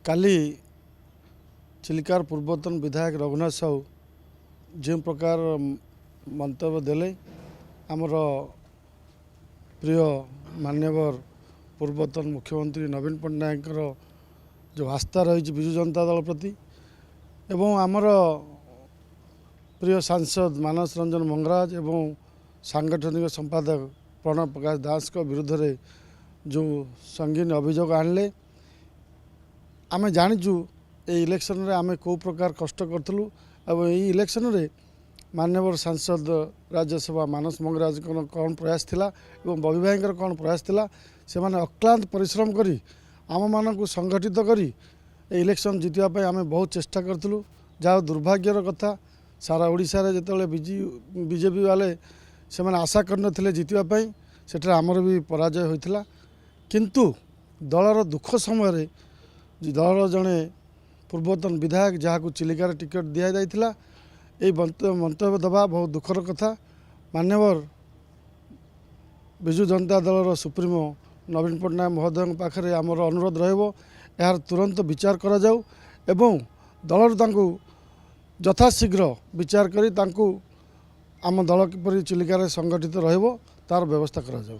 काली चिलिकार पूर्वतन विधायक रघुनाथ साहू जो प्रकार मंतव्य देले आमर प्रिय मान्यवर पूर्वतन मुख्यमंत्री नवीन पट्टनायक जो आस्था रही विजु जनता दल प्रति एवं आमर प्रिय सांसद मानस रंजन मंगराज एवं सांगठनिक संपादक प्रणव प्रकाश दास को विरुद्ध रे जो संगीन अभियोग आणले आमे जानिचु ए इलेक्शन रे आमे को प्रकार कष्ट करथलु एवं ए इलेक्शन रे मान्यवर सांसद राज्यसभा मानस मंगराज कौन प्रयास थिला एवं बबी भाईंकर कौन प्रयास थिला से माने अक्लांत परिश्रम करी आम मानकु संगठित करी ए इलेक्शन जितिया पय आमे बहुत चेष्टा करथलु जा दुर्भाग्यर कथा सारा ओडिशा रे जेतले बीजेपी वाले से माने आशा करनथिले जितिया पय सेठरे आमर भी पराजय होइथिला किंतु दलर दुख समय रे दलर जड़े पूर्वतन विधायक जहाँ चिलिकार टिकेट दि जाइथिला ए मंतव्य दबा बहुत दुखर कथा मान्यवर विजु जनता दलर सुप्रीमो नवीन पट्टनायक महोदय पाखे आमर अनुरोध रहिबो यार तुरंत विचार करा जाऊ एवं दलर तांकु यथाशीघ्र विचार करी तांकु आम दल किपरि चिलिकार संगठित रहिबो तार व्यवस्था करा जाऊ।